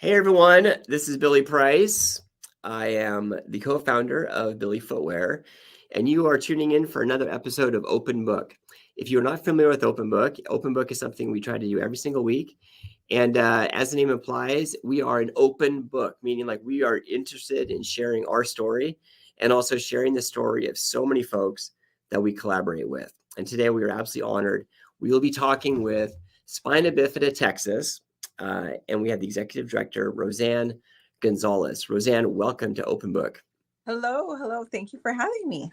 Hey everyone, this is Billy Price. I am the co-founder of Billy Footwear, and you are tuning in for another episode of Open Book. If you're not familiar with Open Book is something we try to do every single week. And as the name implies, we are an open book, meaning like we are interested in sharing our story and also sharing the story of so many folks that we collaborate with. And today we are absolutely honored. We will be talking with Spina Bifida Texas. And we have the executive director, Rosanne Gonzales. Rosanne, welcome to Open Book. Hello. Thank you for having me.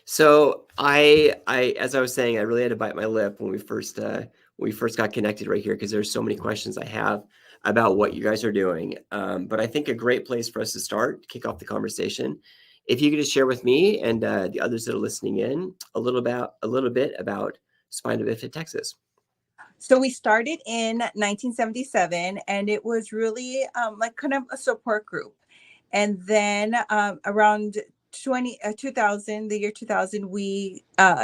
So I, as I was saying, I really had to bite my lip when we first got connected right here because there's so many questions I have about what you guys are doing. But I think a great place for us to start, kick off the conversation, if you could just share with me and the others that are listening in a little bit about Spina Bifida Texas. So we started in 1977, and it was really like kind of a support group. And then around 2000, the year 2000,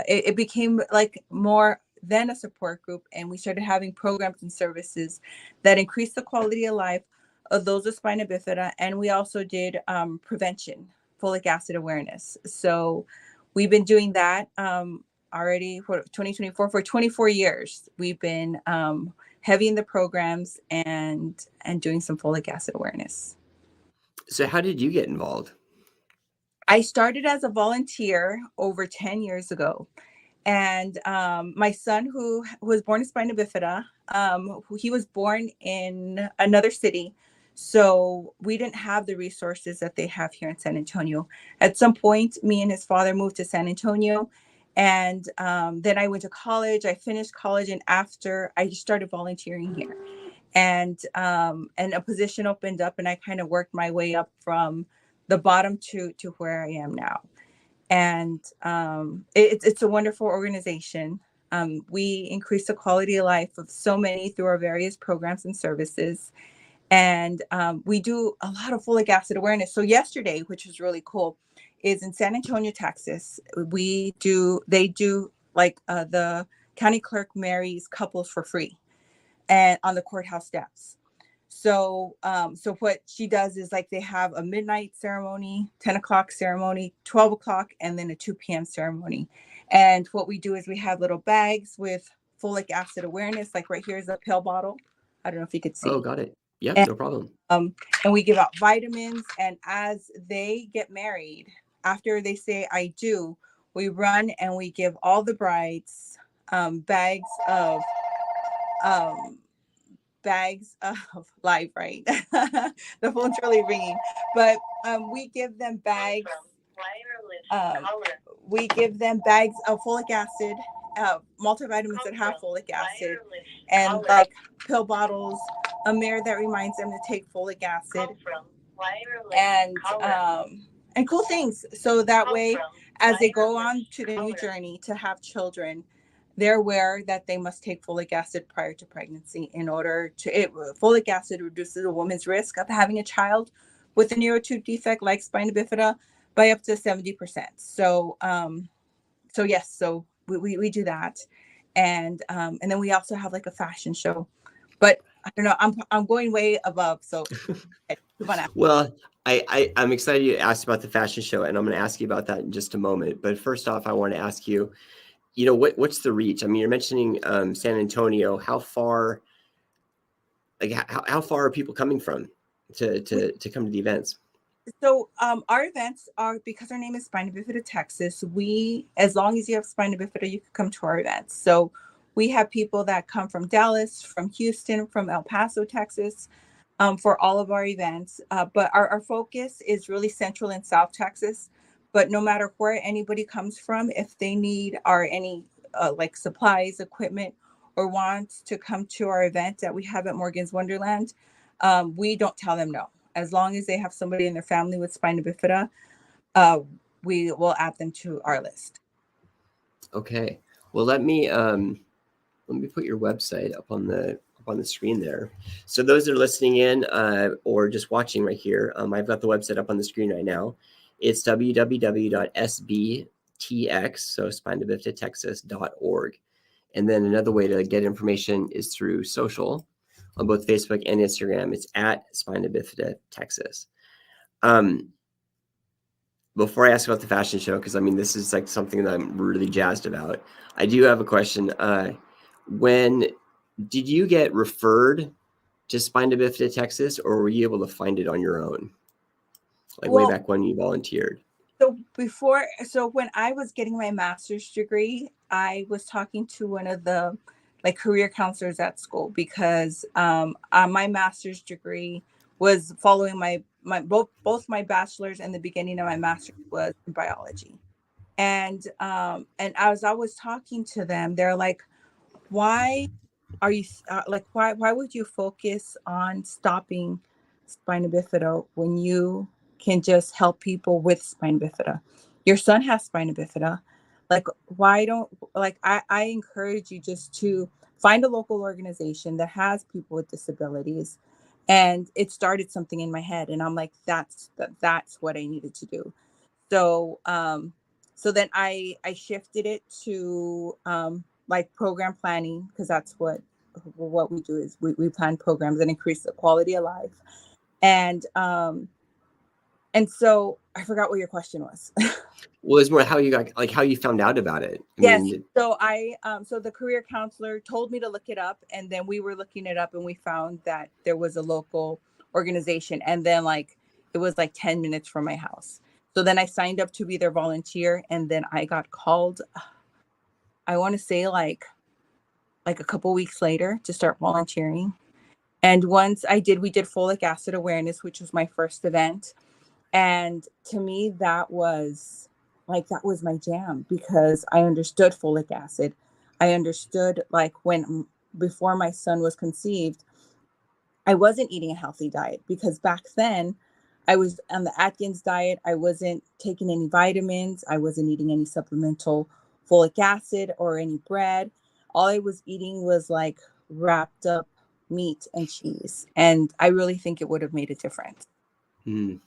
it became like more than a support group, and we started having programs and services that increased the quality of life of those with spina bifida. And we also did prevention, folic acid awareness. So we've been doing that already for 2024 for 24 years. We've been heavy in the programs and doing some folic acid awareness. So how did you get involved? I started as a volunteer over 10 years ago. And my son, who was born in spina bifida, he was born in another city. So we didn't have the resources that they have here in San Antonio. At some point, me and his father moved to San Antonio. And then I went to college. I finished college. And after, I just started volunteering here. And a position opened up, and I kind of worked my way up from the bottom to where I am now. And it's a wonderful organization. We increase the quality of life of so many through our various programs and services. And we do a lot of folic acid awareness. So yesterday, which was really cool, is in San Antonio, Texas. They do like the county clerk marries couples for free and on the courthouse steps. So what she does is like they have a midnight ceremony, 10 o'clock ceremony, 12 o'clock, and then a 2 p.m. ceremony. And what we do is we have little bags with folic acid awareness. Like right here is a pill bottle. I don't know if you could see. Oh, got it. Yep, no problem. And we give out vitamins. And as they get married, after they say I do, we run and we give all the brides bags of live, right? The phone's really ringing, but we give them bags. We give them bags of folic acid, multivitamins that have folic acid, and like pill bottles, a mirror that reminds them to take folic acid, and cool things. So that way, as they go on to the new journey to have children, they're aware that they must take folic acid prior to pregnancy in order to folic acid reduces a woman's risk of having a child with a neurotube defect like spina bifida by up to 70%. So yes, so we do that. And then we also have like a fashion show, but I don't know, I'm going way above. So well, I'm excited you asked about the fashion show, and I'm going to ask you about that in just a moment. But first off, I want to ask you, what's the reach? I mean, you're mentioning San Antonio. How far are people coming from to come to the events? So our events are, because our name is Spina Bifida Texas, as long as you have spina bifida, you can come to our events. So we have people that come from Dallas, from Houston, from El Paso, Texas, for all of our events. But our focus is really Central and South Texas. But no matter where anybody comes from, if they need any like supplies, equipment, or wants to come to our event that we have at Morgan's Wonderland, we don't tell them no. As long as they have somebody in their family with spina bifida, we will add them to our list. Okay. Well, let me put your website up on the screen there. So those that are listening in or just watching right here, I've got the website up on the screen right now. It's www.SBTX, so spinabifida.texas.org. And then another way to get information is through social, on both Facebook and Instagram. It's at Spina Bifida Texas. Before I ask about the fashion show, because I mean, this is like something that I'm really jazzed about, I do have a question. When did you get referred to Spina Bifida Texas, or were you able to find it on your own? Like way back when you volunteered? So when I was getting my master's degree, I was talking to one of the like career counselors at school, because my master's degree was following both my bachelor's, and the beginning of my master's was in biology. And as I was talking to them, they're like, why are you why would you focus on stopping spina bifida when you can just help people with spina bifida? Your son has spina bifida. Like, why don't, like, I encourage you just to find a local organization that has people with disabilities. And it started something in my head, and I'm like, that's what I needed to do. So so then I shifted it to like program planning, because that's what we do, is we plan programs and increase the quality of life. And so I forgot what your question was. Well, it's more how you got, like how you found out about it. Yes. So so the career counselor told me to look it up, and then we were looking it up, and we found that there was a local organization, and then like it was like 10 minutes from my house. So then I signed up to be their volunteer, and then I got called, I want to say like a couple weeks later, to start volunteering. And once we did Folic Acid Awareness, which was my first event. And to me, that was my jam, because I understood folic acid. I understood, like, before my son was conceived, I wasn't eating a healthy diet, because back then I was on the Atkins diet. I wasn't taking any vitamins. I wasn't eating any supplemental folic acid or any bread. All I was eating was like wrapped up meat and cheese. And I really think it would have made a difference. Mm.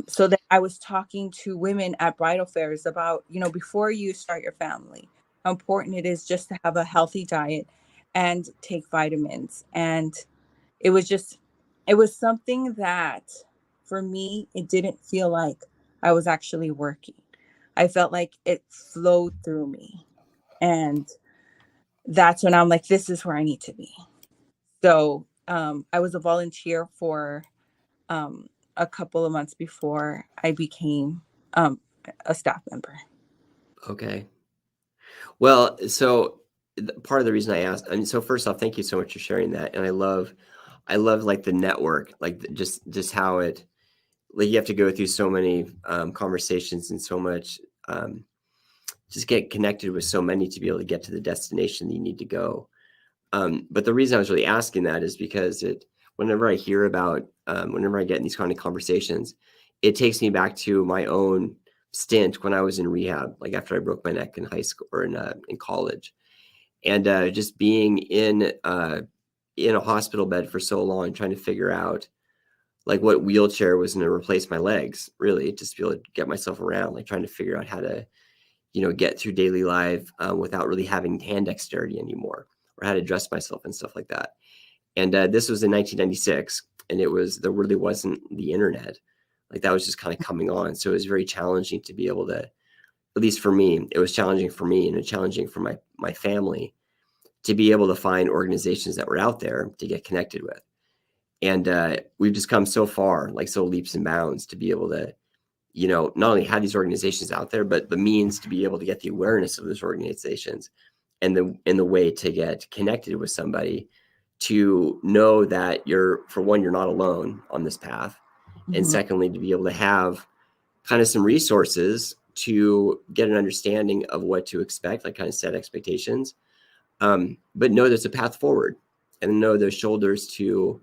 So that I was talking to women at bridal fairs about, before you start your family, how important it is just to have a healthy diet and take vitamins. And it was something that, for me, it didn't feel like I was actually working. I felt like it flowed through me. And that's when I'm like, this is where I need to be. So I was a volunteer for a couple of months before I became a staff member. Okay. Well, so part of the reason I asked, I mean, so first off, thank you so much for sharing that. And I love like the network, like just how it, like you have to go through so many conversations and so much, just get connected with so many to be able to get to the destination that you need to go. But the reason I was really asking that is because whenever I hear about, whenever I get in these kind of conversations, it takes me back to my own stint when I was in rehab, like after I broke my neck in high school or in college, and just being in a hospital bed for so long, trying to figure out like what wheelchair was going to replace my legs, really, just to be able to get myself around, like trying to figure out how to, get through daily life without really having hand dexterity anymore, or how to dress myself and stuff like that. And this was in 1996, and there really wasn't the internet. Like that was just kind of coming on. So it was very challenging to be able to, at least for me, it was challenging for me and challenging for my family to be able to find organizations that were out there to get connected with. And we've just come so far, like so leaps and bounds, to be able to, not only have these organizations out there, but the means to be able to get the awareness of those organizations and the way to get connected with somebody, to know that for one, you're not alone on this path. Mm-hmm. And secondly, to be able to have kind of some resources to get an understanding of what to expect, like kind of set expectations, but know there's a path forward, and know there's shoulders to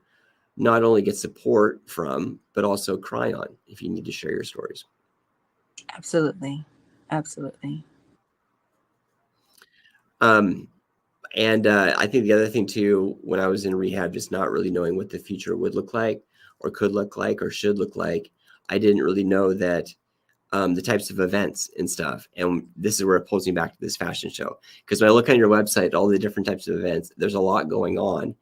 not only get support from, but also cry on if you need to share your stories. Absolutely. Absolutely. And I think the other thing too, when I was in rehab, just not really knowing what the future would look like, or could look like, or should look like, I didn't really know that the types of events and stuff. And this is where it pulls me back to this fashion show. Because when I look on your website, all the different types of events, there's a lot going on.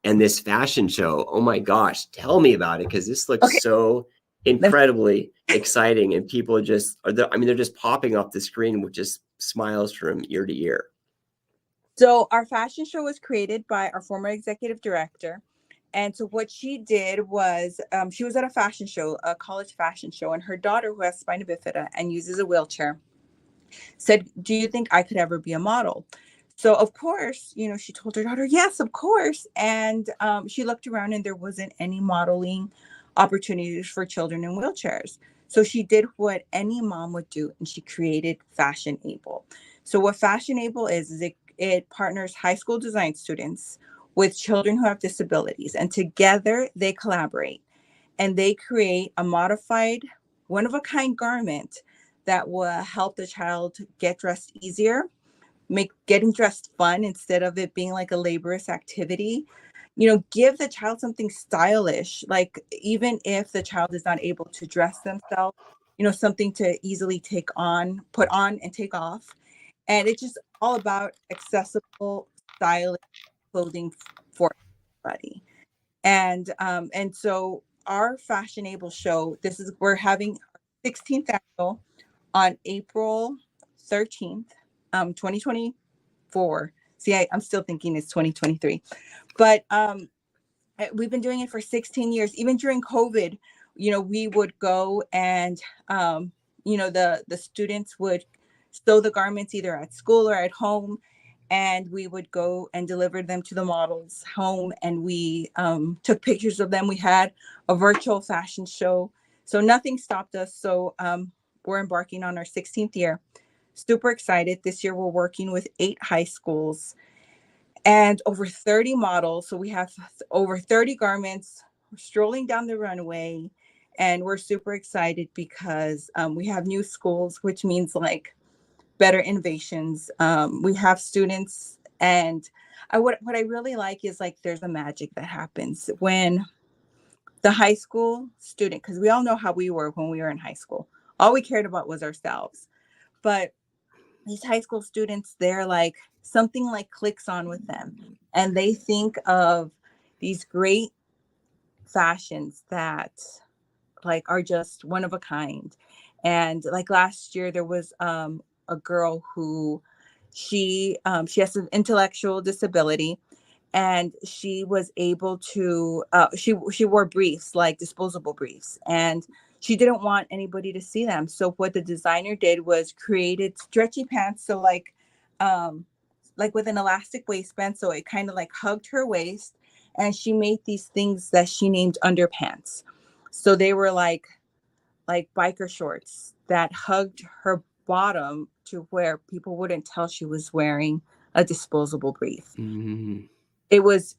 and this fashion show. Oh my gosh, tell me about it, because this looks Okay. so incredibly exciting, and people just I mean, they're just popping off the screen with just smiles from ear to ear. So our fashion show was created by our former executive director. And so what she did was she was at a fashion show, a college fashion show, and her daughter, who has spina bifida and uses a wheelchair, said, "Do you think I could ever be a model?" So of course, she told her daughter, "Yes, of course." And she looked around and there wasn't any modeling opportunities for children in wheelchairs. So she did what any mom would do, and she created FashionABLE. So what FashionABLE is it partners high school design students with children who have disabilities, and together they collaborate and they create a modified, one of a kind garment that will help the child get dressed easier, make getting dressed fun instead of it being like a laborious activity. Give the child something stylish, like even if the child is not able to dress themselves, something to easily put on and take off. And it's just all about accessible, stylish clothing for everybody. And so our FashionABLE show, we're having our 16th annual on April 13th, 2024. See, I'm still thinking it's 2023, but we've been doing it for 16 years. Even during COVID, we would go and the students would sew the garments either at school or at home, and we would go and deliver them to the models' home, and we took pictures of them. We had a virtual fashion show, so nothing stopped us. So we're embarking on our 16th year. Super excited. This year we're working with 8 high schools and over 30 models. So we have over 30 garments. We're strolling down the runway, and we're super excited because we have new schools, which means like better innovations. We have students, and what I really like is like there's a magic that happens when the high school student, because we all know how we were when we were in high school. All we cared about was ourselves. But these high school students, they're like something like clicks on with them, and they think of these great fashions that like are just one of a kind. And like last year there was a girl who she has an intellectual disability, and she was able to she wore briefs, like disposable briefs, and she didn't want anybody to see them. So what the designer did was created stretchy pants, so like with an elastic waistband, so it kind of like hugged her waist, and she made these things that she named underpants. So they were like biker shorts that hugged her bottom to where people wouldn't tell she was wearing a disposable brief. Mm-hmm. It was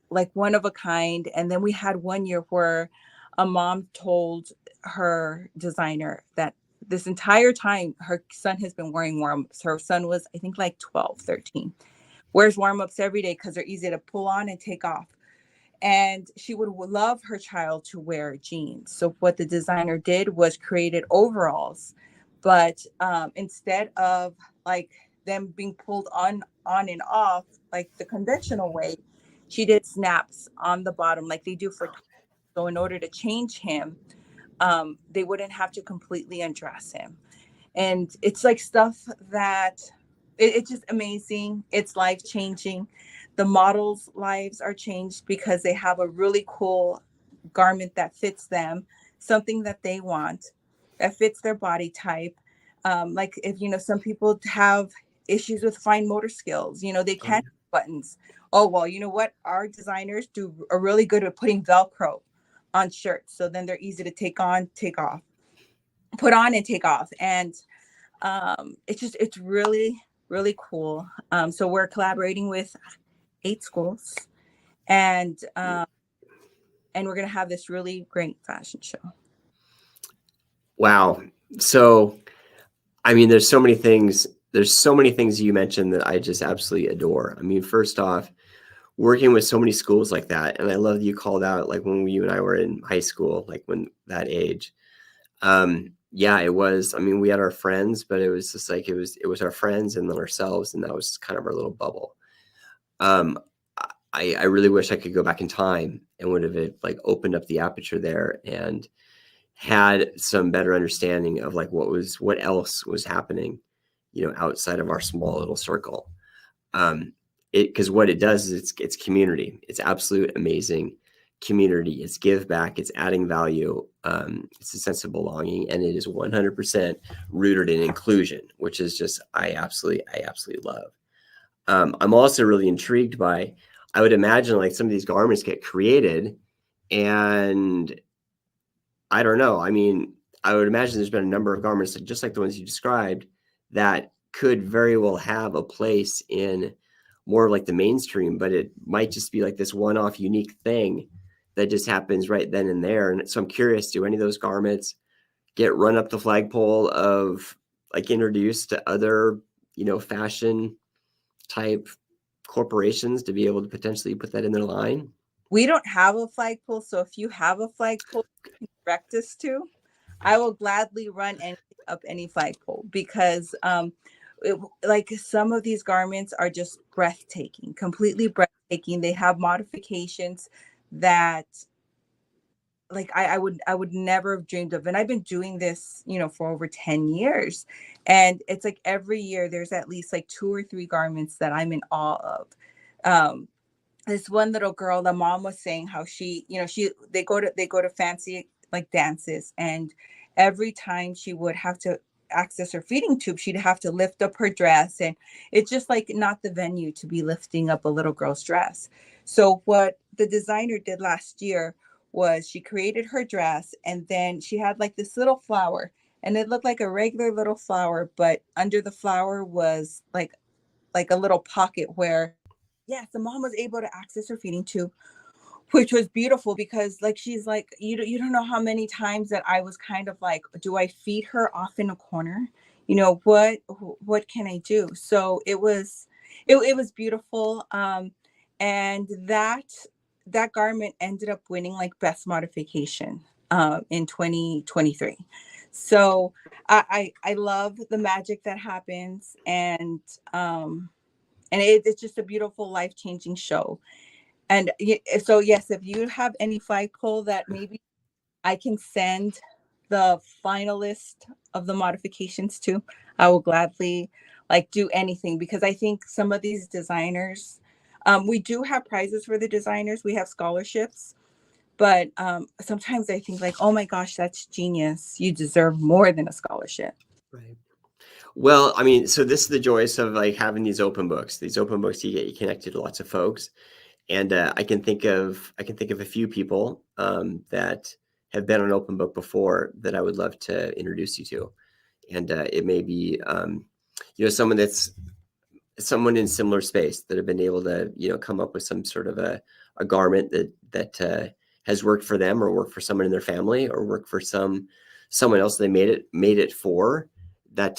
like one of a kind. And then we had one year where a mom told her designer that this entire time her son has been wearing warm-ups. Her son was, I think, like 12, 13. Wears warm-ups every day because they're easy to pull on and take off. And she would love her child to wear jeans. So what the designer did was created overalls, but instead of like them being pulled on and off like the conventional way, she did snaps on the bottom like they do for toys. So in order to change him, they wouldn't have to completely undress him. And it's like stuff that it's just amazing. It's life changing. The models' lives are changed because they have a really cool garment that fits them, something that they want, that fits their body type. Like if some people have issues with fine motor skills, they can't use buttons. Oh well, you know what? Our designers are really good at putting Velcro on shirts, so then they're easy to take on, take off, put on, and take off. And it's really really cool. So we're collaborating with 8 schools, and we're going to have this really great fashion show. Wow. So, I mean, there's so many things you mentioned that I just absolutely adore. I mean, first off, working with so many schools like that, and I love that you called out like when you and I were in high school, like when that age. Yeah, it was. I mean, we had our friends, but it was just like it was our friends and then ourselves, and that was kind of our little bubble. I really wish I could go back in time and would have like opened up the aperture there and had some better understanding of like what else was happening, outside of our small little circle. Because what it does is it's community. It's absolute amazing community. It's give back. It's adding value. It's a sense of belonging, and it is 100% rooted in inclusion, which is just I absolutely love. I'm also really intrigued by. I would imagine like some of these garments get created, and I don't know. I mean, I would imagine there's been a number of garments, just like the ones you described, that could very well have a place in more of like the mainstream, but it might just be like this one-off unique thing that just happens right then and there. And so I'm curious, do any of those garments get run up the flagpole of like introduced to other, fashion type corporations to be able to potentially put that in their line? We don't have a flagpole, so if you have a flagpole you can direct us to, I will gladly run up any flagpole, because like some of these garments are just breathtaking, completely breathtaking. They have modifications that like I would never have dreamed of. And I've been doing this, for over 10 years. And it's like every year there's at least like 2 or 3 garments that I'm in awe of. This one little girl, the mom was saying how they go to fancy like dances, and every time she would have to access her feeding tube, she'd have to lift up her dress, and it's just like not the venue to be lifting up a little girl's dress. So what the designer did last year was she created her dress, and then she had like this little flower, and it looked like a regular little flower, but under the flower was like a little pocket where, yes, the mom was able to access her feeding tube, which was beautiful, because like she's like, you don't know how many times that I was kind of like, do I feed her off in a corner? What can I do? So it was beautiful. And that garment ended up winning like best modification in 2023. So I love the magic that happens, and it's just a beautiful, life-changing show. And so, yes, if you have any flagpole that maybe I can send the finalist of the modifications to, I will gladly like do anything, because I think some of these designers, we do have prizes for the designers. We have scholarships, but sometimes I think like, oh my gosh, that's genius. You deserve more than a scholarship. Right. Well, I mean, so this is the joys of like having these open books. These open books, you get you connected to lots of folks, and I can think of a few people that have been on open book before that I would love to introduce you to, and it may be someone in similar space that have been able to come up with some sort of a garment that has worked for them, or worked for someone in their family, or worked for someone else they made it for, that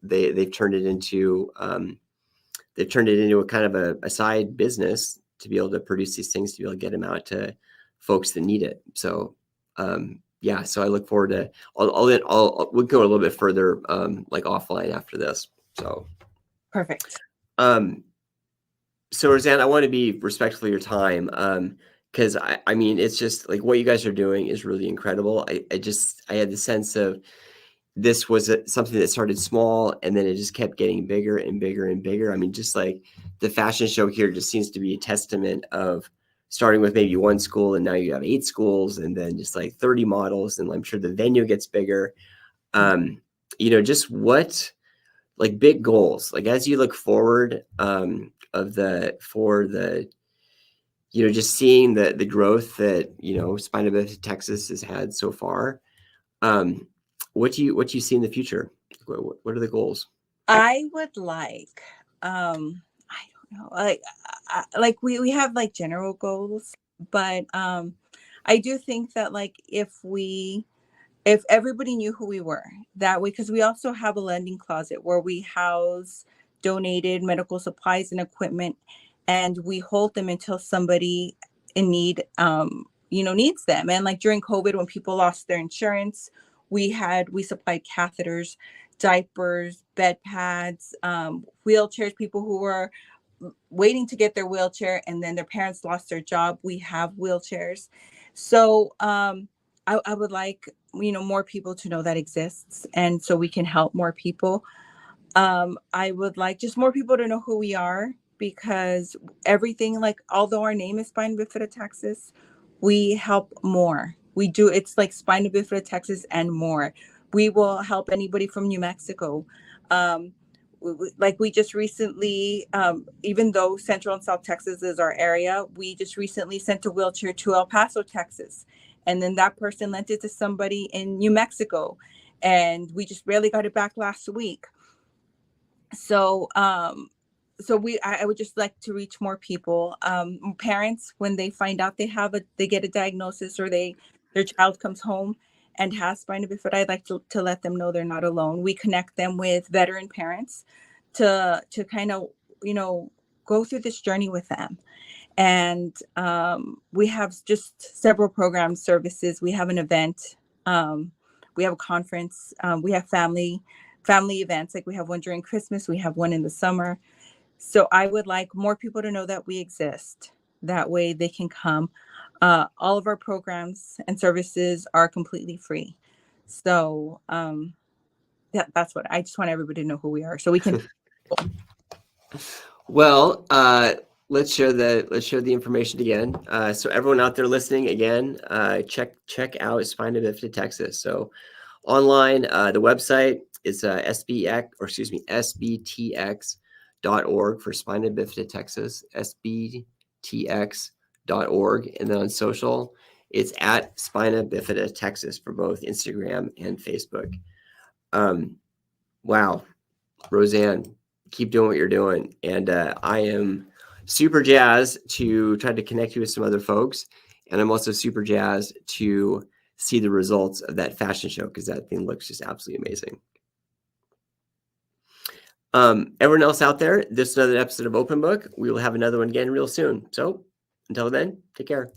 they've turned it into a kind of a side business to be able to produce these things, to be able to get them out to folks that need it. So yeah, so I look forward to we'll go a little bit further like offline after this. So Perfect. So Rosanne, I want to be respectful of your time, because I mean, it's just like what you guys are doing is really incredible. I had the sense of this was something that started small, and then it just kept getting bigger and bigger and bigger. I mean, just like the fashion show here just seems to be a testament of starting with maybe one school, and now you have 8 schools, and then just like 30 models, and I'm sure the venue gets bigger. Just what, like, big goals, like as you look forward, just seeing the growth that Spina Bifida Texas has had so far. What do you see in the future? What are the goals? I would like, I don't know, like we have like general goals, but I do think that like if everybody knew who we were, that way, because we also have a lending closet where we house donated medical supplies and equipment, and we hold them until somebody in need, needs them. And like during COVID, when people lost their insurance, we supplied catheters, diapers, bed pads, wheelchairs, people who were waiting to get their wheelchair, and then their parents lost their job. We have wheelchairs. So I would like, more people to know that exists, and so we can help more people. I would like just more people to know who we are, because everything, like, although our name is Spina Bifida Texas, we help more. We do, it's like Spina Bifida Texas and more. We will help anybody from New Mexico. Like we just recently, even though Central and South Texas is our area, we just recently sent a wheelchair to El Paso, Texas. And then that person lent it to somebody in New Mexico. And we just barely got it back last week. So I would just like to reach more people. Parents, when they find out they get a diagnosis, or their child comes home and has spina bifida, I'd like to let them know they're not alone. We connect them with veteran parents to kind of, go through this journey with them. And we have just several programs, services. We have an event. We have a conference. We have family events. Like we have one during Christmas. We have one in the summer. So I would like more people to know that we exist. That way they can come. All of our programs and services are completely free. So that's what I just want everybody to know who we are, so we can. Well, let's share the information again. So everyone out there listening, again, check out Spina Bifida Texas. So online, the website is SBTX.org for Spina Bifida Texas, SBTX.org. And then on social, it's at Spina Bifida Texas for both Instagram and Facebook. Wow, Rosanne, keep doing what you're doing. And I am super jazzed to try to connect you with some other folks. And I'm also super jazzed to see the results of that fashion show, because that thing looks just absolutely amazing. Everyone else out there, this is another episode of Open Book. We will have another one again real soon. So until then, take care.